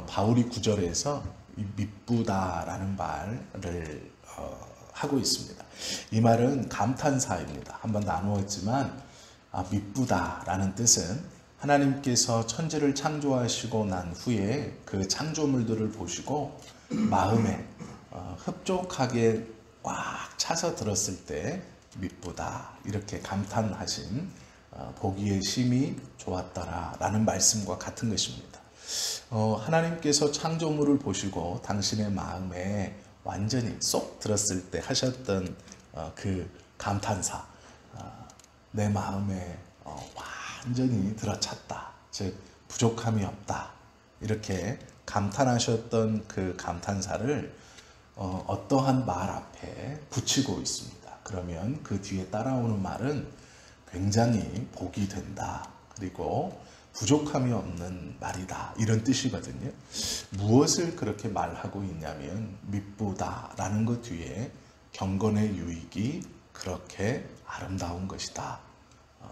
바울이 9절에서 미쁘다라는 말을 하고 있습니다. 이 말은 감탄사입니다. 한번 나누었지만 미쁘다라는 뜻은 하나님께서 천지를 창조하시고 난 후에 그 창조물들을 보시고 마음에 흡족하게 꽉 차서 들었을 때 미쁘다 이렇게 감탄하신 보기에 심히 좋았더라 라는 말씀과 같은 것입니다. 하나님께서 창조물을 보시고 당신의 마음에 완전히 쏙 들었을 때 하셨던 그 감탄사, 내 마음에 완전히 들어찼다, 즉 부족함이 없다, 이렇게 감탄하셨던 그 감탄사를 어떠한 말 앞에 붙이고 있습니다. 그러면 그 뒤에 따라오는 말은 굉장히 복이 된다, 그리고 부족함이 없는 말이다, 이런 뜻이거든요. 무엇을 그렇게 말하고 있냐면 미쁘다라는 것 뒤에 경건의 유익이 그렇게 아름다운 것이다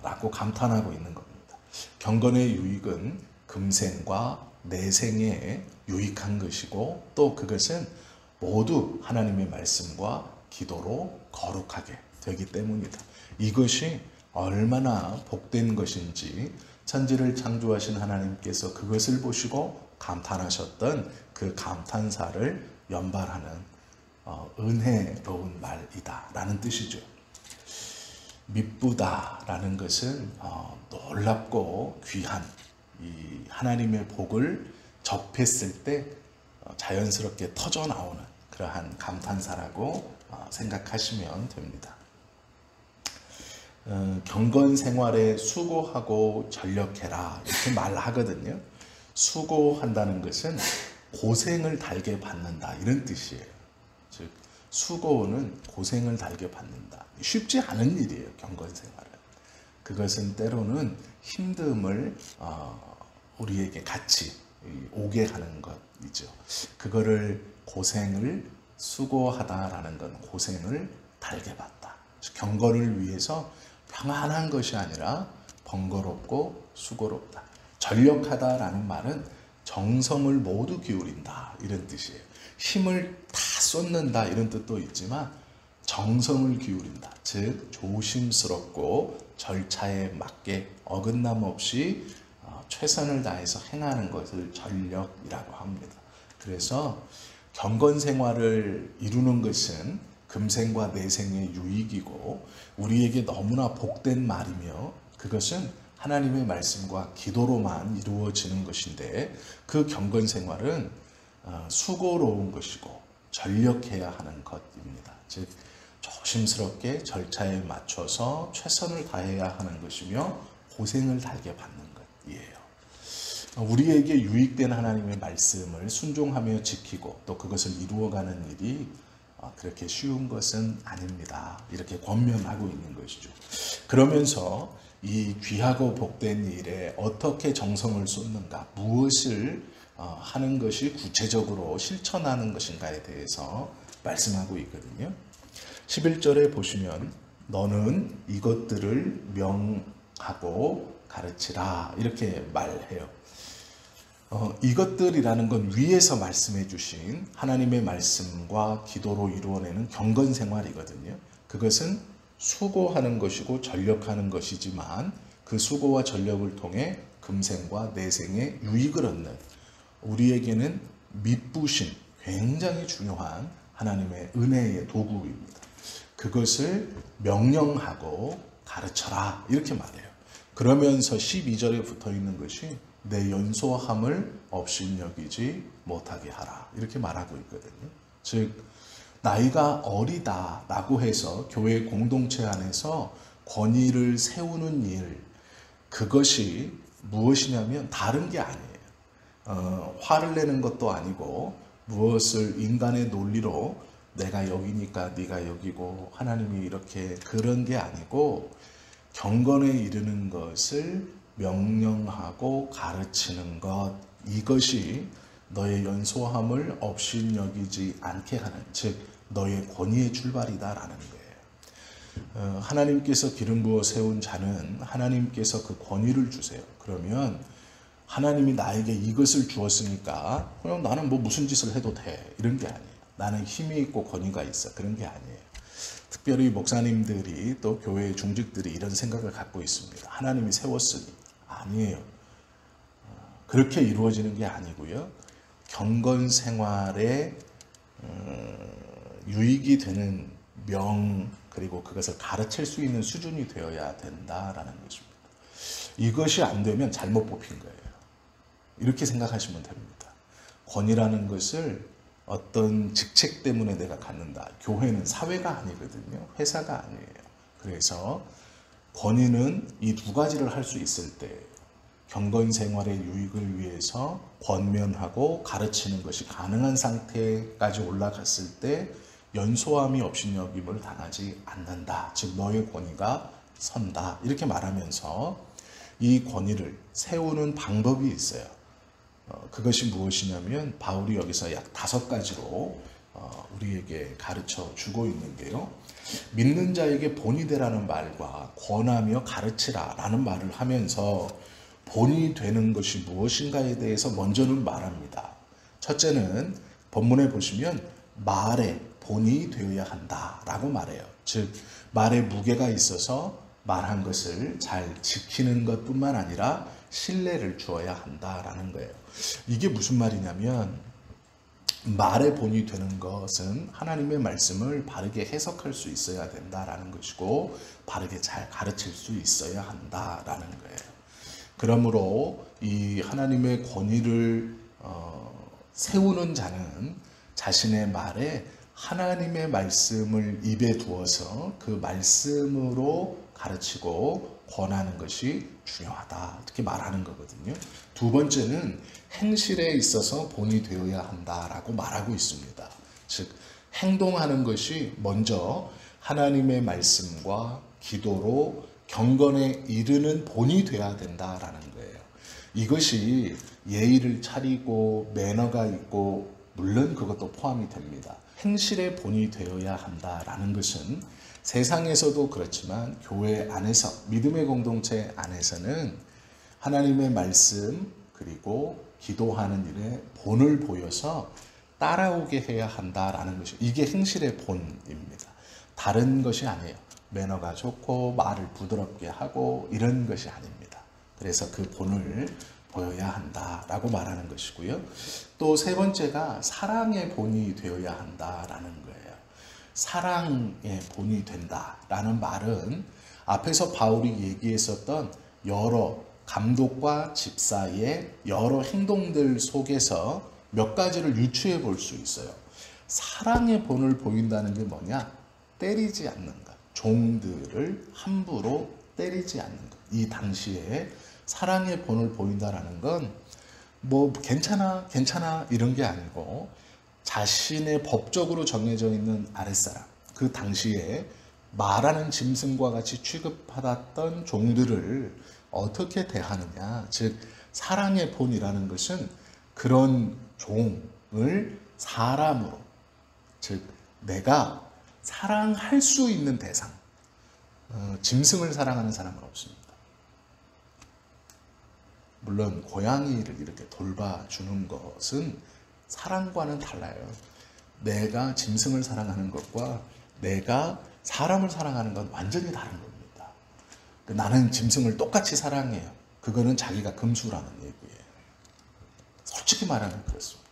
라고 감탄하고 있는 겁니다. 경건의 유익은 금생과 내생에 유익한 것이고, 또 그것은 모두 하나님의 말씀과 기도로 거룩하게 되기 때문이다. 이것이 얼마나 복된 것인지 천지를 창조하신 하나님께서 그것을 보시고 감탄하셨던 그 감탄사를 연발하는 은혜로운 말이다 라는 뜻이죠. 미쁘다라는 것은 놀랍고 귀한 이 하나님의 복을 접했을 때 자연스럽게 터져 나오는 그러한 감탄사라고 생각하시면 됩니다. 경건 생활에 수고하고 전력해라 이렇게 말하거든요. 수고한다는 것은 고생을 달게 받는다 이런 뜻이에요. 즉 수고는 고생을 달게 받는다. 쉽지 않은 일이에요. 경건 생활은. 그것은 때로는 힘듦을 우리에게 같이 오게 하는 것이죠. 그거를 고생을 수고하다라는 건 고생을 달게 받다. 경건을 위해서 평안한 것이 아니라 번거롭고 수고롭다. 전력하다라는 말은 정성을 모두 기울인다 이런 뜻이에요. 힘을 다 쏟는다 이런 뜻도 있지만 정성을 기울인다. 즉 조심스럽고 절차에 맞게 어긋남 없이 최선을 다해서 행하는 것을 전력이라고 합니다. 그래서 경건 생활을 이루는 것은 금생과 내생의 유익이고 우리에게 너무나 복된 말이며, 그것은 하나님의 말씀과 기도로만 이루어지는 것인데, 그 경건 생활은 수고로운 것이고 전력해야 하는 것입니다. 즉 조심스럽게 절차에 맞춰서 최선을 다해야 하는 것이며 고생을 달게 받는 것이에요. 우리에게 유익된 하나님의 말씀을 순종하며 지키고 또 그것을 이루어가는 일이 그렇게 쉬운 것은 아닙니다. 이렇게 권면하고 있는 것이죠. 그러면서 이 귀하고 복된 일에 어떻게 정성을 쏟는가, 무엇을 하는 것이 구체적으로 실천하는 것인가에 대해서 말씀하고 있거든요. 11절에 보시면 너는 이것들을 명하고 가르치라 이렇게 말해요. 이것들이라는 건 위에서 말씀해 주신 하나님의 말씀과 기도로 이루어내는 경건 생활이거든요. 그것은 수고하는 것이고 전력하는 것이지만 그 수고와 전력을 통해 금생과 내생의 유익을 얻는, 우리에게는 미쁘신 굉장히 중요한 하나님의 은혜의 도구입니다. 그것을 명령하고 가르쳐라 이렇게 말해요. 그러면서 12절에 붙어 있는 것이 내 연소함을 업신여기지 못하게 하라 이렇게 말하고 있거든요. 즉 나이가 어리다라고 해서 교회 공동체 안에서 권위를 세우는 일, 그것이 무엇이냐면 다른 게 아니에요. 화를 내는 것도 아니고 무엇을 인간의 논리로 내가 여기니까 네가 여기고 하나님이 이렇게, 그런 게 아니고 경건에 이르는 것을 명령하고 가르치는 것, 이것이 너의 연소함을 업신여기지 않게 하는, 즉 너의 권위의 출발이다라는 거예요. 하나님께서 기름 부어 세운 자는 하나님께서 그 권위를 주세요. 그러면 하나님이 나에게 이것을 주었으니까 그냥 나는 뭐 무슨 짓을 해도 돼, 이런 게 아니에요. 나는 힘이 있고 권위가 있어, 그런 게 아니에요. 특별히 목사님들이 또 교회의 중직들이 이런 생각을 갖고 있습니다. 하나님이 세웠으니. 아니에요. 그렇게 이루어지는 게 아니고요. 경건 생활에 유익이 되는 그리고 그것을 가르칠 수 있는 수준이 되어야 된다라는 것입니다. 이것이 안 되면 잘못 뽑힌 거예요. 이렇게 생각하시면 됩니다. 권위라는 것을 어떤 직책 때문에 내가 갖는다. 교회는 사회가 아니거든요. 회사가 아니에요. 그래서 권위는 이 두 가지를 할 수 있을 때 경건 생활의 유익을 위해서 권면하고 가르치는 것이 가능한 상태까지 올라갔을 때 연소함이 업신여김을 당하지 않는다. 즉 너의 권위가 선다. 이렇게 말하면서 이 권위를 세우는 방법이 있어요. 그것이 무엇이냐면 바울이 여기서 약 5가지로 우리에게 가르쳐 주고 있는 게요. 믿는 자에게 본이 되라는 말과 권하며 가르치라 라는 말을 하면서 본이 되는 것이 무엇인가에 대해서 먼저는 말합니다. 첫째는 본문에 보시면 말에 본이 되어야 한다라고 말해요. 즉 말에 무게가 있어서 말한 것을 잘 지키는 것뿐만 아니라 신뢰를 주어야 한다라는 거예요. 이게 무슨 말이냐면 말의 본이 되는 것은 하나님의 말씀을 바르게 해석할 수 있어야 된다라는 것이고 바르게 잘 가르칠 수 있어야 한다라는 거예요. 그러므로 이 하나님의 권위를 세우는 자는 자신의 말에 하나님의 말씀을 입에 두어서 그 말씀으로 가르치고 권하는 것이 중요하다. 이렇게 말하는 거거든요. 두 번째는 행실에 있어서 본이 되어야 한다라고 말하고 있습니다. 즉 행동하는 것이 먼저 하나님의 말씀과 기도로 경건에 이르는 본이 되어야 된다라는 거예요. 이것이 예의를 차리고 매너가 있고 물론 그것도 포함이 됩니다. 행실의 본이 되어야 한다라는 것은 세상에서도 그렇지만 교회 안에서 믿음의 공동체 안에서는 하나님의 말씀 그리고 기도하는 일에 본을 보여서 따라오게 해야 한다라는 것이 이게 행실의 본입니다. 다른 것이 아니에요. 매너가 좋고 말을 부드럽게 하고 이런 것이 아닙니다. 그래서 그 본을 보여야 한다라고 말하는 것이고요. 또 세 번째가 사랑의 본이 되어야 한다라는 거예요. 사랑의 본이 된다라는 말은 앞에서 바울이 얘기했었던 여러 감독과 집사의 여러 행동들 속에서 몇 가지를 유추해 볼 수 있어요. 사랑의 본을 보인다는 게 뭐냐? 때리지 않는 것. 종들을 함부로 때리지 않는 것. 이 당시에 사랑의 본을 보인다라는 건 뭐 괜찮아 이런 게 아니고 자신의 법적으로 정해져 있는 아랫사람, 그 당시에 말하는 짐승과 같이 취급받았던 종들을 어떻게 대하느냐. 즉 사랑의 본이라는 것은 그런 종을 사람으로, 즉 내가 사랑할 수 있는 대상, 짐승을 사랑하는 사람은 없습니다. 물론 고양이를 이렇게 돌봐주는 것은 사랑과는 달라요. 내가 짐승을 사랑하는 것과 내가 사람을 사랑하는 건 완전히 다른 겁니다. 나는 짐승을 똑같이 사랑해요. 그거는 자기가 금수라는 얘기예요. 솔직히 말하면 그렇습니다.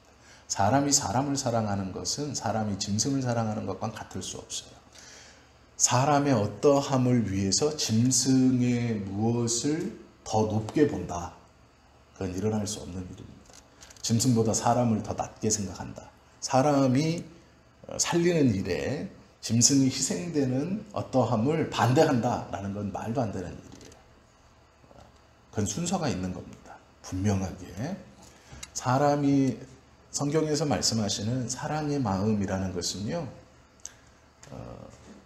사람이 사람을 사랑하는 것은 사람이 짐승을 사랑하는 것과 같을 수 없어요. 사람의 어떠함을 위해서 짐승의 무엇을 더 높게 본다. 그건 일어날 수 없는 일입니다. 짐승보다 사람을 더 낮게 생각한다. 사람이 살리는 일에 짐승이 희생되는 어떠함을 반대한다라는 건 말도 안 되는 일이에요. 그건 순서가 있는 겁니다. 분명하게. 사람이 성경에서 말씀하시는 사랑의 마음이라는 것은요,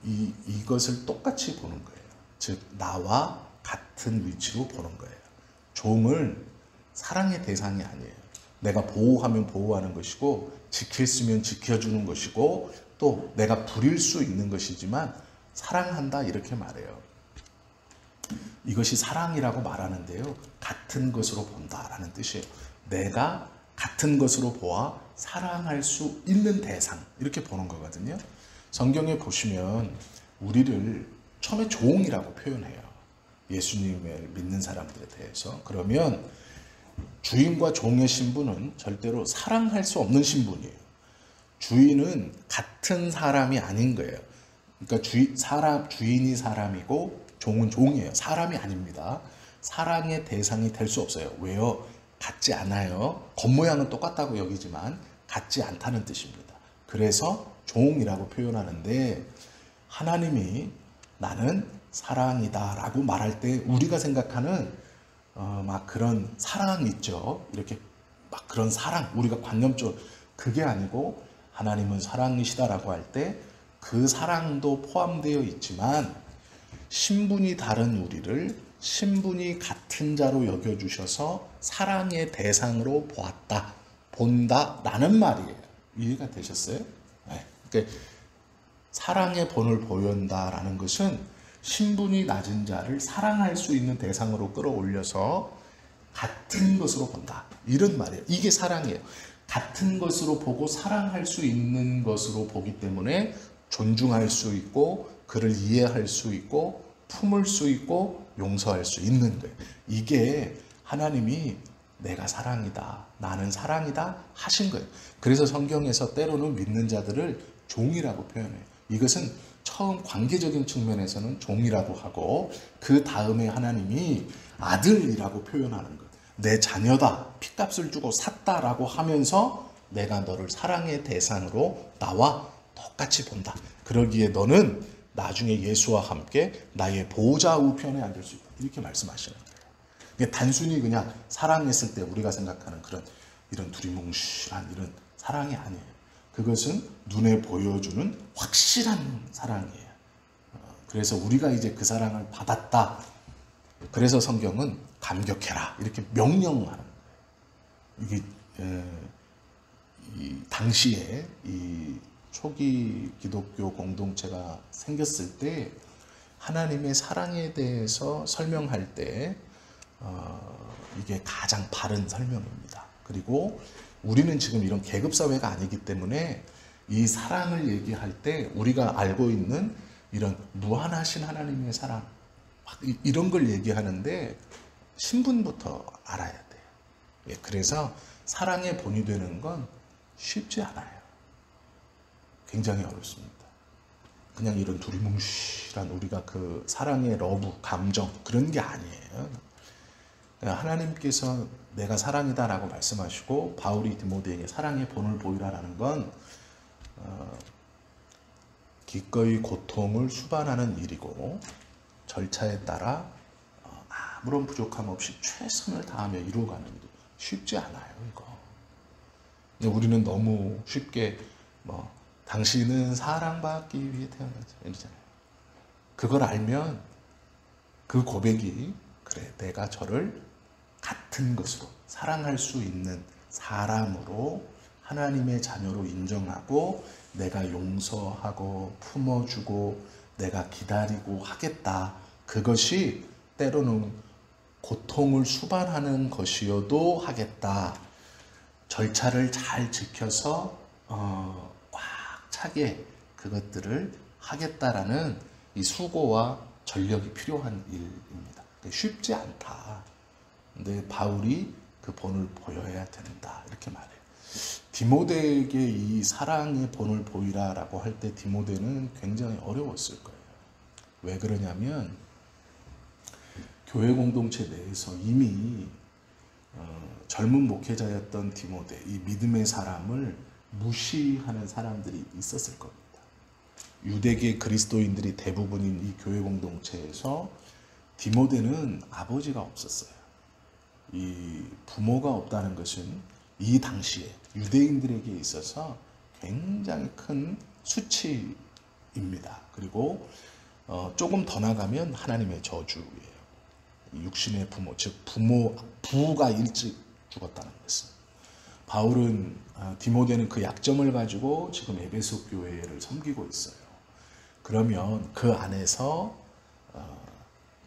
이것을 똑같이 보는 거예요. 즉 나와 같은 위치로 보는 거예요. 종을 사랑의 대상이 아니에요. 내가 보호하면 보호하는 것이고 지킬 수면 지켜주는 것이고 또 내가 부릴 수 있는 것이지만 사랑한다 이렇게 말해요. 이것이 사랑이라고 말하는데요. 같은 것으로 본다라는 뜻이에요. 내가 같은 것으로 보아 사랑할 수 있는 대상, 이렇게 보는 거거든요. 성경에 보시면 우리를 처음에 종이라고 표현해요. 예수님을 믿는 사람들에 대해서. 그러면 주인과 종의 신분은 절대로 사랑할 수 없는 신분이에요. 주인은 같은 사람이 아닌 거예요. 그러니까 주인이 사람이고 종은 종이에요. 사람이 아닙니다. 사랑의 대상이 될 수 없어요. 왜요? 같지 않아요. 겉모양은 똑같다고 여기지만 같지 않다는 뜻입니다. 그래서 종이라고 표현하는데, 하나님이 나는 사랑이다 라고 말할 때 우리가 생각하는 막 그런 사랑 있죠. 이렇게 막 그런 사랑, 우리가 관념적으로, 그게 아니고 하나님은 사랑이시다라고 할 때 그 사랑도 포함되어 있지만 신분이 다른 우리를 신분이 같은 자로 여겨주셔서 사랑의 대상으로 보았다, 본다라는 말이에요. 이해가 되셨어요? 네. 그러니까 사랑의 본을 보인다라는 것은 신분이 낮은 자를 사랑할 수 있는 대상으로 끌어올려서 같은 것으로 본다, 이런 말이에요. 이게 사랑이에요. 같은 것으로 보고 사랑할 수 있는 것으로 보기 때문에 존중할 수 있고 그를 이해할 수 있고 품을 수 있고 용서할 수 있는 거예요. 이게 하나님이 내가 사랑이다, 나는 사랑이다 하신 거예요. 그래서 성경에서 때로는 믿는 자들을 종이라고 표현해요. 이것은 처음 관계적인 측면에서는 종이라고 하고, 그 다음에 하나님이 아들이라고 표현하는 거예요. 내 자녀다, 핏값을 주고 샀다라고 하면서 내가 너를 사랑의 대상으로 나와 똑같이 본다. 그러기에 너는 나중에 예수와 함께 나의 보좌 우편에 앉을 수 있다, 이렇게 말씀하시는 거예요. 단순히 그냥 사랑했을 때 우리가 생각하는 그런 이런 두리뭉실한 이런 사랑이 아니에요. 그것은 눈에 보여주는 확실한 사랑이에요. 그래서 우리가 이제 그 사랑을 받았다. 그래서 성경은 감격해라, 이렇게 명령하는 거예요. 이게 이 당시에 이 초기 기독교 공동체가 생겼을 때 하나님의 사랑에 대해서 설명할 때 이게 가장 바른 설명입니다. 그리고 우리는 지금 이런 계급사회가 아니기 때문에 이 사랑을 얘기할 때 우리가 알고 있는 이런 무한하신 하나님의 사랑, 이런 걸 얘기하는데 신분부터 알아야 돼요. 그래서 사랑의 본이 되는 건 쉽지 않아요. 굉장히 어렵습니다. 그냥 이런 두리뭉실한 우리가 그 사랑의 러브, 감정, 그런 게 아니에요. 하나님께서 내가 사랑이다라고 말씀하시고 바울이 디모데에게 사랑의 본을 보이라라는 건 기꺼이 고통을 수반하는 일이고 절차에 따라 아무런 부족함 없이 최선을 다하며 이루어가는 일, 쉽지 않아요. 이거. 우리는 너무 쉽게 당신은 사랑받기 위해 태어났죠, 이러잖아요. 그걸 알면 그 고백이, 그래, 내가 저를 같은 것으로 사랑할 수 있는 사람으로 하나님의 자녀로 인정하고 내가 용서하고 품어주고 내가 기다리고 하겠다. 그것이 때로는 고통을 수반하는 것이어도 하겠다. 절차를 잘 지켜서 꽉 차게 그것들을 하겠다라는 이 수고와 전력이 필요한 일입니다. 쉽지 않다. 근데 바울이 그 본을 보여야 된다, 이렇게 말해요. 디모데에게 이 사랑의 본을 보이라라고 할 때 디모데는 굉장히 어려웠을 거예요. 왜 그러냐면 교회 공동체 내에서 이미 젊은 목회자였던 디모데, 이 믿음의 사람을 무시하는 사람들이 있었을 겁니다. 유대계 그리스도인들이 대부분인 이 교회 공동체에서 디모데는 아버지가 없었어요. 이 부모가 없다는 것은 이 당시에 유대인들에게 있어서 굉장히 큰 수치입니다. 그리고 조금 더 나가면 하나님의 저주예요. 육신의 부모, 즉 부가 일찍 죽었다는 것은. 바울은 디모데는 그 약점을 가지고 지금 에베소 교회를 섬기고 있어요. 그러면 그 안에서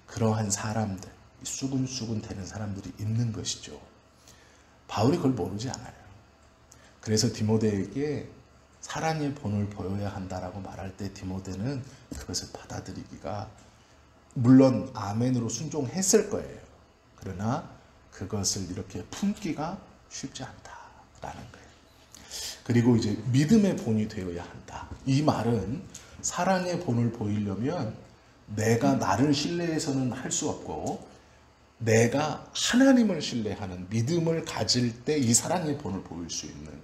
그러한 사람들, 수군수군 되는 사람들이 있는 것이죠. 바울이 그걸 모르지 않아요. 그래서 디모데에게 사랑의 본을 보여야 한다라고 말할 때 디모데는 그것을 받아들이기가, 물론 아멘으로 순종했을 거예요. 그러나 그것을 이렇게 품기가 쉽지 않다라는 거예요. 그리고 이제 믿음의 본이 되어야 한다. 이 말은 사랑의 본을 보이려면 내가 나를 신뢰해서는 할 수 없고 내가 하나님을 신뢰하는 믿음을 가질 때 이 사랑의 본을 보일 수 있는 거예요.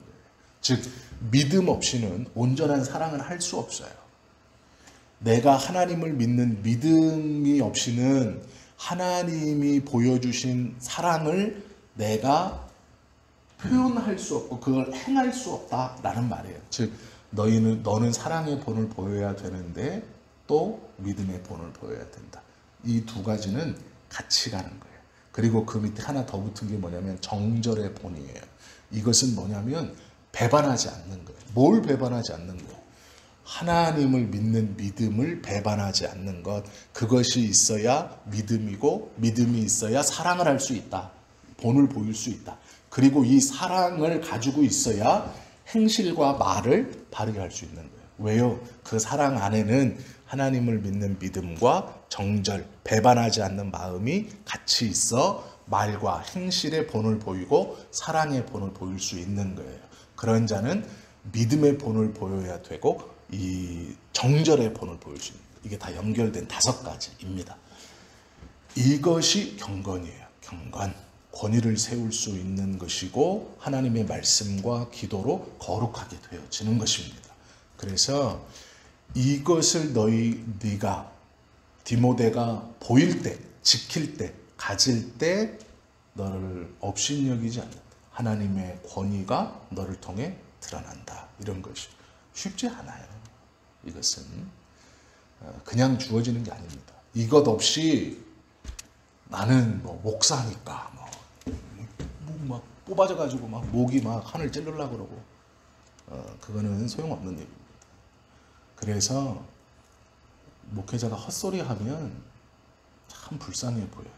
즉 믿음 없이는 온전한 사랑을 할 수 없어요. 내가 하나님을 믿는 믿음이 없이는 하나님이 보여주신 사랑을 내가 표현할 수 없고 그걸 행할 수 없다라는 말이에요. 즉 너는 사랑의 본을 보여야 되는데 또 믿음의 본을 보여야 된다. 이 두 가지는 같이 가는 거예요. 그리고 그 밑에 하나 더 붙은 게 뭐냐면 정절의 본이에요. 이것은 뭐냐면 배반하지 않는 거예요. 뭘 배반하지 않는 거예요? 하나님을 믿는 믿음을 배반하지 않는 것. 그것이 있어야 믿음이고 믿음이 있어야 사랑을 할 수 있다. 본을 보일 수 있다. 그리고 이 사랑을 가지고 있어야 행실과 말을 발휘할 수 있는 거예요. 왜요? 그 사랑 안에는 하나님을 믿는 믿음과 정절, 배반하지 않는 마음이 같이 있어 말과 행실의 본을 보이고 사랑의 본을 보일 수 있는 거예요. 그런 자는 믿음의 본을 보여야 되고 이 정절의 본을 보일 수 있는, 이게 다 연결된 5가지입니다. 이것이 경건이에요. 경건. 권위를 세울 수 있는 것이고 하나님의 말씀과 기도로 거룩하게 되어지는 것입니다. 그래서 이것을 네가 디모데가 보일 때, 지킬 때, 가질 때 너를 업신여기지 않는다. 하나님의 권위가 너를 통해 드러난다. 이런 것이 쉽지 않아요. 이것은 그냥 주어지는 게 아닙니다. 이것 없이 나는 뭐 목사니까 막 뽑아져가지고 막 목이 막 하늘 찌르려고 그러고 그거는 소용없는 일입니다. 그래서 목회자가 헛소리하면 참 불쌍해 보여요.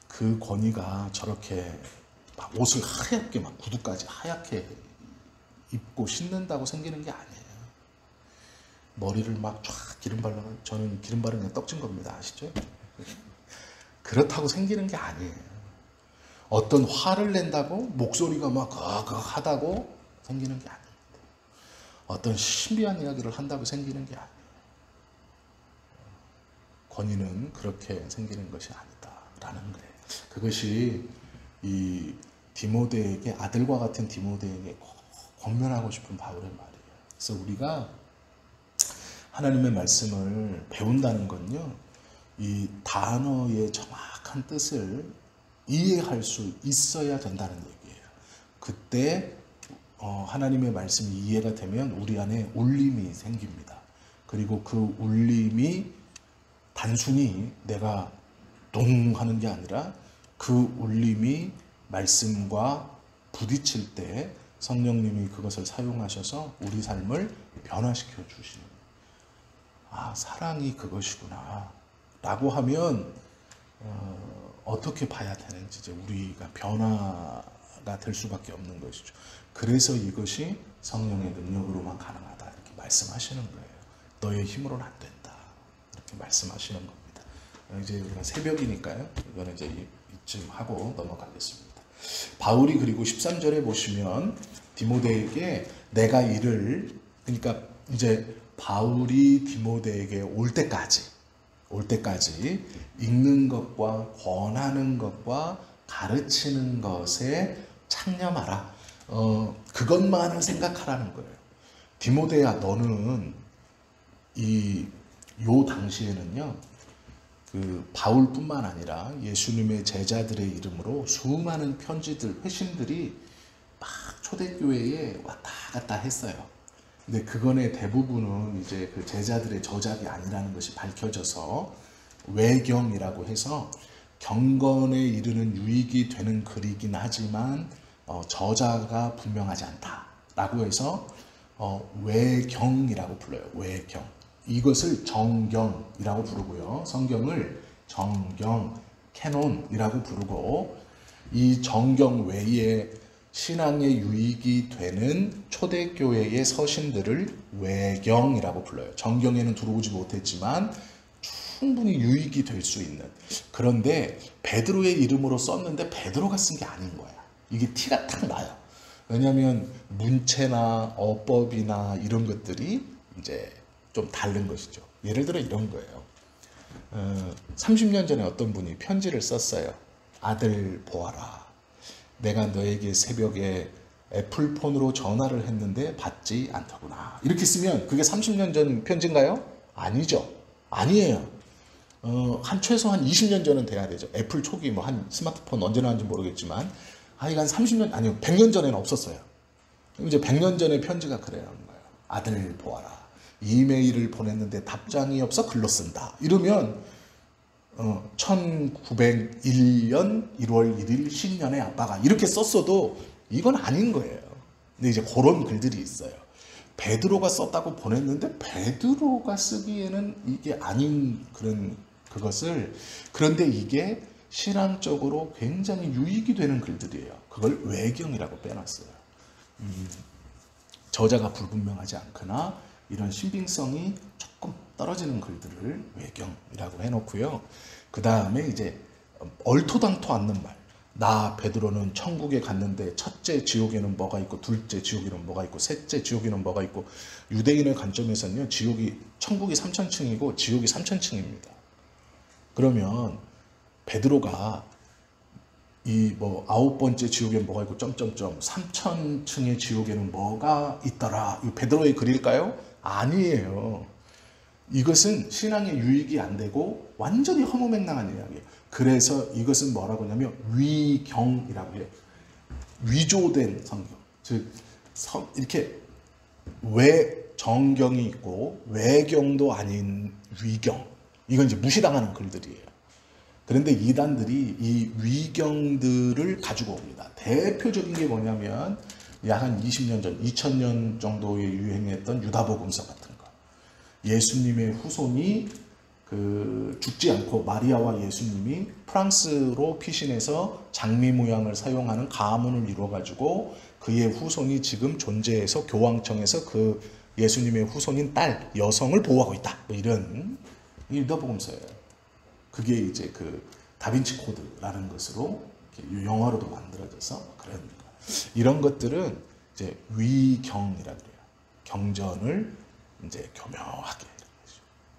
그 권위가 저렇게 막 옷을 하얗게 막 구두까지 하얗게 입고 신는다고 생기는 게 아니에요. 머리를 막 쫙 기름 발라서, 저는 기름 바르면 떡진 겁니다. 아시죠? 그렇다고 생기는 게 아니에요. 어떤 화를 낸다고 목소리가 막 하다고 생기는 게 아닙니다. 어떤 신비한 이야기를 한다고 생기는 게 아니에요. 권위는 그렇게 생기는 것이 아니다라는 거예요. 그것이 이 디모데에게, 아들과 같은 디모데에게 권면하고 싶은 바울의 말이에요. 그래서 우리가 하나님의 말씀을 배운다는 건요, 이 단어의 정확한 뜻을 이해할 수 있어야 된다는 얘기예요. 그때 하나님의 말씀이 이해가 되면 우리 안에 울림이 생깁니다. 그리고 그 울림이 단순히 내가 동 하는 게 아니라 그 울림이 말씀과 부딪힐 때 성령님이 그것을 사용하셔서 우리 삶을 변화시켜 주시는, 아, 사랑이 그것이구나 라고 하면 어떻게 봐야 되는지 이제 우리가 변화가 될 수밖에 없는 것이죠. 그래서 이것이 성령의 능력으로만 가능하다 이렇게 말씀하시는 거예요. 너의 힘으로는 안 된다 이렇게 말씀하시는 겁니다. 이제 우리가 새벽이니까요. 이거는 이제 이쯤 하고 넘어가겠습니다. 바울이 그리고 13절에 보시면 디모데에게 내가 이를, 그러니까 이제 바울이 디모데에게 올 때까지 읽는 것과 권하는 것과 가르치는 것에 창념하라. 그것만을 생각하라는 거예요. 디모데야, 너는 요 당시에는요, 그 바울뿐만 아니라 예수님의 제자들의 이름으로 수많은 편지들, 회신들이 막 초대교회에 왔다 갔다 했어요. 근데 그건의 대부분은 이제 그 제자들의 저작이 아니라는 것이 밝혀져서 외경이라고 해서 경건에 이르는 유익이 되는 글이긴 하지만 저자가 분명하지 않다라고 해서 외경이라고 불러요. 외경. 이것을 정경이라고 부르고요. 성경을 정경, 캐논이라고 부르고, 이 정경 외에 신앙에 유익이 되는 초대교회의 서신들을 외경이라고 불러요. 정경에는 들어오지 못했지만 충분히 유익이 될 수 있는. 그런데 베드로의 이름으로 썼는데 베드로가 쓴 게 아닌 거야. 이게 티가 딱 나요. 왜냐하면 문체나 어법이나 이런 것들이 이제 좀 다른 것이죠. 예를 들어 이런 거예요. 30년 전에 어떤 분이 편지를 썼어요. 아들 보아라. 내가 너에게 새벽에 애플폰으로 전화를 했는데 받지 않더구나. 이렇게 쓰면 그게 30년 전 편지인가요? 아니죠. 아니에요. 최소한 20년 전은 돼야 되죠. 애플 초기 한 스마트폰 언제 나왔는지 모르겠지만 하여간 30년, 아니요, 100년 전에는 없었어요. 이제 100년 전의 편지가 그래요. 아들 보아라. 이메일을 보냈는데 답장이 없어 글로 쓴다. 이러면 1901년 1월 1일 신년에 아빠가 이렇게 썼어도 이건 아닌 거예요. 근데 이제 그런 글들이 있어요. 베드로가 썼다고 보냈는데 베드로가 쓰기에는 이게 아닌 그것을, 그런데 이게 신앙적으로 굉장히 유익이 되는 글들이에요. 그걸 외경이라고 빼놨어요. 저자가 불분명하지 않거나 이런 신빙성이 조금 떨어지는 글들을 외경이라고 해놓고요. 그 다음에 이제 얼토당토 않는 말. 나 베드로는 천국에 갔는데 첫째 지옥에는 뭐가 있고 둘째 지옥에는 뭐가 있고 셋째 지옥에는 뭐가 있고, 유대인의 관점에서는요, 천국이 3000층이고 지옥이 3000층입니다. 그러면 베드로가 이 9번째 지옥에는 뭐가 있고 점점점 3000층의 지옥에는 뭐가 있더라, 이 베드로의 글일까요? 아니에요. 이것은 신앙에 유익이 안 되고 완전히 허무맹랑한 이야기예요. 그래서 이것은 뭐라고 하냐면 위경이라고 해요. 위조된 성경. 즉 이렇게 정경이 있고 외경도 아닌 위경. 이건 이제 무시당하는 글들이에요. 그런데 이단들이 이 위경들을 가지고 옵니다. 대표적인 게 뭐냐면 약 한 20년 전, 2000년 정도에 유행했던 유다복음서 같은 거. 예수님의 후손이 죽지 않고 마리아와 예수님이 프랑스로 피신해서 장미 모양을 사용하는 가문을 이루어가지고 그의 후손이 지금 존재해서 교황청에서 그 예수님의 후손인 딸, 여성을 보호하고 있다. 이런 유다복음서예요. 그게 이제 다빈치 코드라는 것으로 영화로도 만들어져서 그런 거. 이런 것들은 이제 위경이라 그래요. 경전을 이제 교묘하게.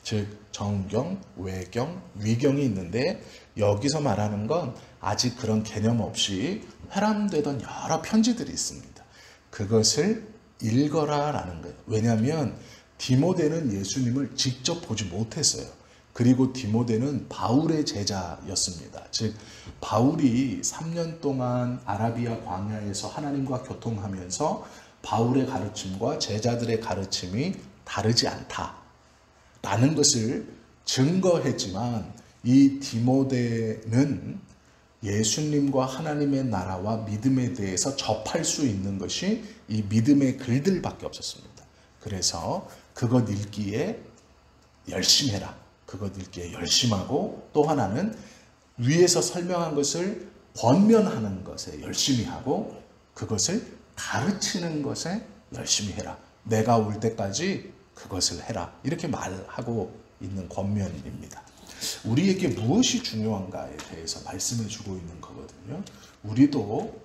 즉 정경, 외경, 위경이 있는데 여기서 말하는 건 아직 그런 개념 없이 회람되던 여러 편지들이 있습니다. 그것을 읽어라라는 거예요. 왜냐하면 디모데는 예수님을 직접 보지 못했어요. 그리고 디모데는 바울의 제자였습니다. 즉 바울이 3년 동안 아라비아 광야에서 하나님과 교통하면서 바울의 가르침과 제자들의 가르침이 다르지 않다라는 것을 증거했지만, 이 디모데는 예수님과 하나님의 나라와 믿음에 대해서 접할 수 있는 것이 이 믿음의 글들밖에 없었습니다. 그래서 그것 읽기에 열심히 해라. 그것 읽기에 열심하고, 또 하나는 위에서 설명한 것을 권면하는 것에 열심히 하고 그것을 가르치는 것에 열심히 해라. 내가 올 때까지 그것을 해라. 이렇게 말하고 있는 권면입니다. 우리에게 무엇이 중요한가에 대해서 말씀을 주고 있는 거거든요. 우리도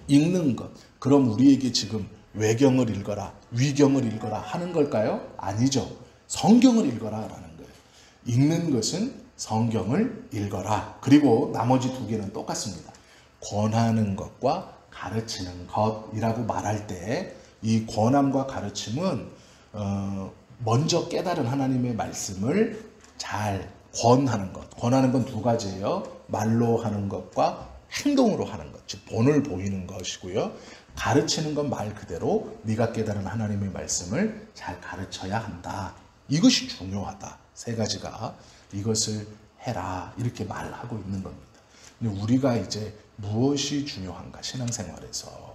읽는 것, 그럼 우리에게 지금 외경을 읽어라, 위경을 읽어라 하는 걸까요? 아니죠. 성경을 읽어라 라는 거예요. 읽는 것은 성경을 읽어라. 그리고 나머지 두 개는 똑같습니다. 권하는 것과 가르치는 것이라고 말할 때 이 권함과 가르침은 먼저 깨달은 하나님의 말씀을 잘 권하는 것. 권하는 건 두 가지예요. 말로 하는 것과 행동으로 하는 것. 즉 본을 보이는 것이고요. 가르치는 건 말 그대로 네가 깨달은 하나님의 말씀을 잘 가르쳐야 한다. 이것이 중요하다. 세 가지가 이것을 해라 이렇게 말하고 있는 겁니다. 근데 우리가 이제 무엇이 중요한가 신앙생활에서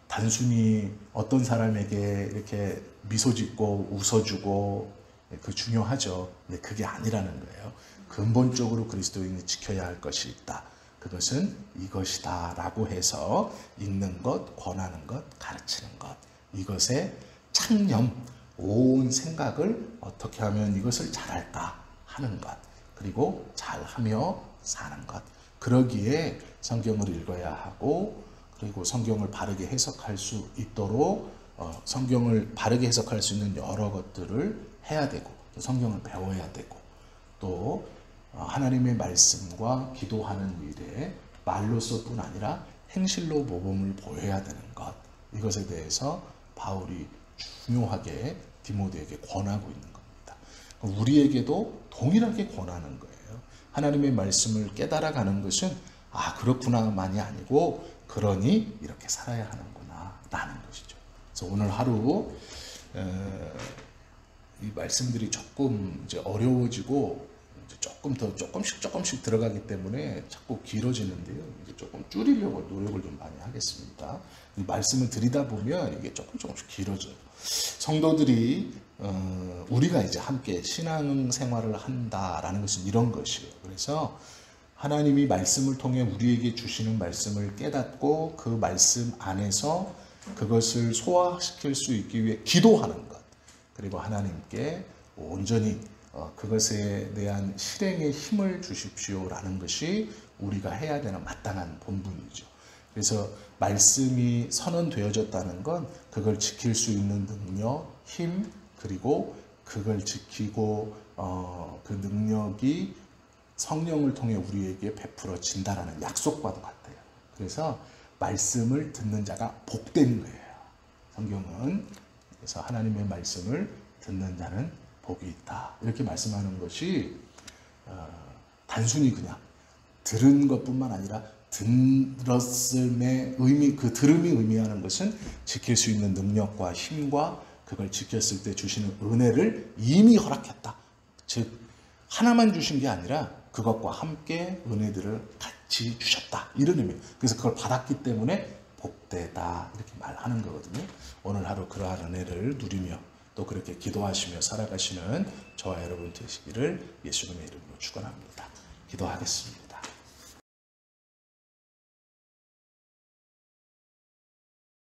단순히 어떤 사람에게 이렇게 미소 짓고 웃어주고 그 중요하죠. 근데 그게 아니라는 거예요. 근본적으로 그리스도인이 지켜야 할 것이 있다. 그것은 이것이다 라고 해서 읽는 것, 권하는 것, 가르치는 것, 이것의 창념, 온 생각을 어떻게 하면 이것을 잘할까 하는 것, 그리고 잘하며 사는 것. 그러기에 성경을 읽어야 하고, 그리고 성경을 바르게 해석할 수 있도록 성경을 바르게 해석할 수 있는 여러 것들을 해야 되고, 또 성경을 배워야 되고, 또 하나님의 말씀과 기도하는 일에 말로서뿐 아니라 행실로 모범을 보여야 되는 것, 이것에 대해서 바울이 중요하게 디모데에게 권하고 있는 겁니다. 우리에게도 동일하게 권하는 거예요. 하나님의 말씀을 깨달아가는 것은 그렇구나만이 아니고 그러니 이렇게 살아야 하는구나 라는 것이죠. 그래서 오늘 하루 이 말씀들이 조금 이제 어려워지고 이제 조금씩 들어가기 때문에 자꾸 길어지는데요. 이제 조금 줄이려고 노력을 좀 많이 하겠습니다. 이 말씀을 드리다 보면 이게 조금씩 길어져요. 성도들이 우리가 이제 함께 신앙 생활을 한다라는 것은 이런 것이에요. 그래서 하나님이 말씀을 통해 우리에게 주시는 말씀을 깨닫고 그 말씀 안에서 그것을 소화시킬 수 있기 위해 기도하는 것, 그리고 하나님께 온전히 그것에 대한 실행의 힘을 주십시오라는 것이 우리가 해야 되는 마땅한 본분이죠. 그래서 말씀이 선언되어졌다는 건 그걸 지킬 수 있는 능력, 힘, 그리고 그걸 지키고 그 능력이 성령을 통해 우리에게 베풀어진다라는 약속과도 같아요. 그래서 말씀을 듣는 자가 복된 거예요. 성경은. 그래서 하나님의 말씀을 듣는 자는 복이 있다. 이렇게 말씀하는 것이 단순히 그냥 들은 것뿐만 아니라 들었음의 의미, 그 들음이 의미하는 것은 지킬 수 있는 능력과 힘과 그걸 지켰을 때 주시는 은혜를 이미 허락했다. 즉 하나만 주신 게 아니라 그것과 함께 은혜들을 같이 주셨다. 이런 의미. 그래서 그걸 받았기 때문에 복되다. 이렇게 말하는 거거든요. 오늘 하루 그러한 은혜를 누리며 또 그렇게 기도하시며 살아가시는 저와 여러분 되시기를 예수님의 이름으로 축원합니다. 기도하겠습니다.